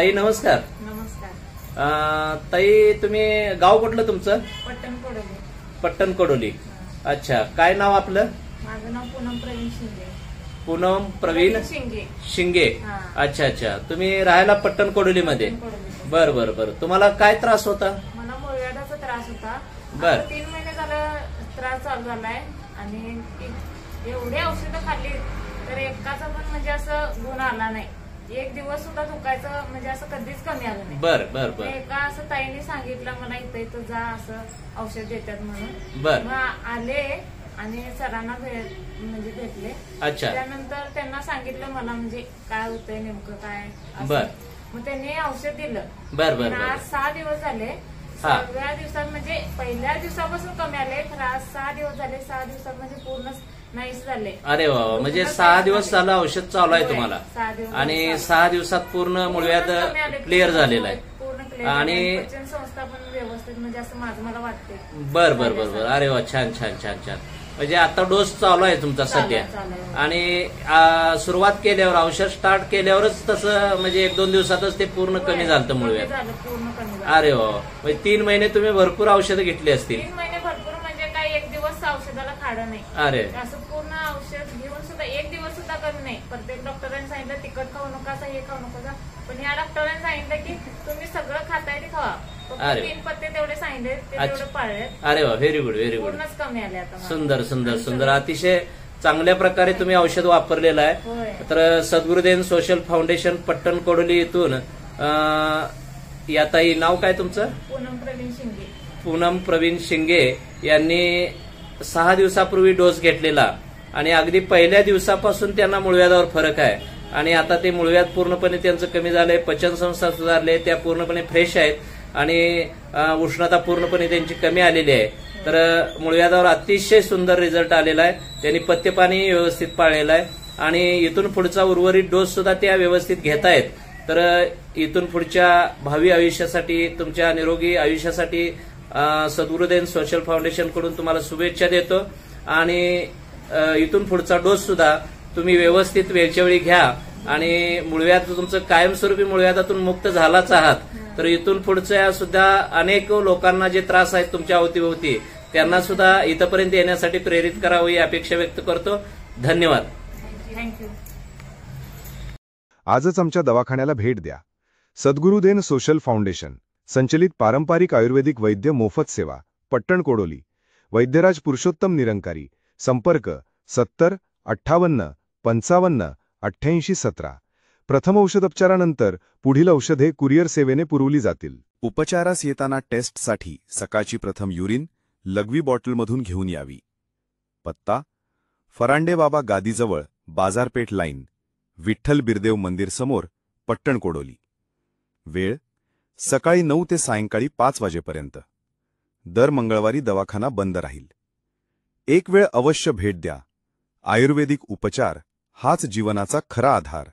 ताई नमस्कार. नमस्कार. ताई तुम्ही गाव कुठलं तुमचं? पट्टण कोडोली. पट्टण कोडोली. अच्छा, काय नाव आपलं? माझं नाव पूनम प्रवीण शिंगे. पूनम प्रवीण शिंगे. शिंगे. हा. अच्छा अच्छा, तुम्ही राहायला पट्टण कोडोली मध्ये? बर बर बर. तुम्हाला काय त्रास होता? मला मूळव्याधाचा त्रास होता. बर. 3 महिने झालं त्रास चालू झालाय आणि एवढे औषधं खाल्ली तर एकाचा पण म्हणजे असं गुण आला नाही. एक दिवस सुद्धा दुखायचं म्हणजे असं कधीच कमी आलं नाही. बर बर बर. एका असं ताईने सांगितलं मला इथं जा असं औषध देतात म्हणून. बर. मग आले आणि सरांना म्हणजे भेटले. अच्छा. त्यानंतर त्यांना सांगितलं मला म्हणजे काय होतंय नेमकं काय असं. बर. मग त्यांनी औषध दिलं. बर बर बर. आज 6 दिवस झाले. 6व्या दिवसात म्हणजे पहिल्या दिवसापासून कमी आले तर आज 6 दिवस झाले. 6 दिवसात म्हणजे पूर्ण नाहीच झाले. अरे वा, म्हणजे 6 दिवस झालं औषध चालू आहे तुम्हाला? 6 दिवस. आणि 6 दिवसात पूर्ण मूळव्याध क्लिअर झालेलं आहे? पूर्ण क्लिअर. आणि पचन संस्था पण व्यवस्थित म्हणजे असं माझं मला वाटते. बर बर बर बर. अरे वा, छान छान छान छान. म्हणजे आता डोस चालू आहे तुमचा सध्या? आणि सुरुवात केल्यावर औषध स्टार्ट केल्यावरच तसं म्हणजे 1-2 दिवसातच ते पूर्ण कमी झालं मूळव्याध? अरे वा, म्हणजे 3 महिने तुम्ही भरपूर औषधं घेतली असतील? 3 महिने भरपूर म्हणजे काही एक दिवस औषधाला खाडं नाही. अरे, असं पूर्ण औषध घेऊन सुद्धा एक दिवस सुद्धा कमी नाही. प्रत्येक डॉक्टरांनी सांगितलं तिखट खाऊ नका, हे खाऊ नका, पण या डॉक्टरांनी सांगितलं की तुम्ही सगळं खाताय ते खावा. 3 पत्ते तेवढे सांगितले ते तेवढे पाळले. अरे वा, व्हेरी गुड व्हेरी गुड. पूर्णच कमी आले आता. सुंदर सुंदर सुंदर. अतिशय चांगल्या प्रकारे तुम्ही औषध वापरलेलं आहे. तर सद्गुरुदेव सोशल फाउंडेशन पट्टण कोडोली इथून या ताई, नाव काय तुमचं? पूनम प्रवीण शिंगे. पूनम प्रवीण शिंगे यांनी 6 दिवसापूर्वी डोस घेतलेला आणि अगदी पहिल्या दिवसापासून त्यांना मूळव्याधावर फरक आहे. आणि आता ते मूळव्याध पूर्णपणे त्यांचं कमी झालंय. पचन संस्था सुधारले, त्या पूर्णपणे फ्रेश आहेत आणि उष्णता पूर्णपणे त्यांची कमी आलेली आहे. तर मूळव्याधावर अतिशय सुंदर रिझल्ट आलेला आहे. त्यांनी पथ्यपाणी व्यवस्थित पाळलेलं आहे आणि इथून पुढचा उर्वरित डोस सुद्धा त्या व्यवस्थित घेतायत. तर इथून पुढच्या भावी आयुष्यासाठी, तुमच्या निरोगी आयुष्यासाठी सद्गुरुदेव सोशल फाउंडेशन कडून तुम्हाला शुभेच्छा देतो. आणि इथून पुढचा डोस सुद्धा तुम्ही व्यवस्थित वेळच्या वेळी घ्या आणि मूळव्याध तुमचं कायमस्वरूपी मूळव्याधातून मुक्त झालाच आहात. तर इथून पुढच्या सुद्धा अनेक लोकांना जे त्रास आहेत तुमच्या अवतीभोवती त्यांना सुद्धा इथपर्यंत येण्यासाठी प्रेरित करावं ही अपेक्षा व्यक्त करतो. धन्यवाद. थँक्यू. आजच आमच्या दवाखान्याला भेट द्या. सद्गुरुदेव सोशल फाउंडेशन संचलित पारंपरिक आयुर्वेदिक वैद्य मोफत सेवा, पट्टण कोडोली. वैद्यराज पुरुषोत्तम निरंकारी. संपर्क 70 58 55 88 17. प्रथम औषधोपचारानंतर पुढील औषधे कुरिअर सेवेने पुरवली जातील. उपचारास येताना टेस्टसाठी सकाळची प्रथम युरिन लघवी बॉटलमधून घेऊन यावी. पत्ता: फरांडे बाबा गादीजवळ, बाजारपेठ लाईन, विठ्ठल बिरदेव मंदिर समोर, पट्टण कोडोली. वेळ: सकाळी 9 ते सायंकाळी 5 वाजेपर्यंत. दर मंगळवारी दवाखाना बंद राहील. एक वेळ अवश्य भेट द्या. आयुर्वेदिक उपचार हाच जीवनाचा खरा आधार.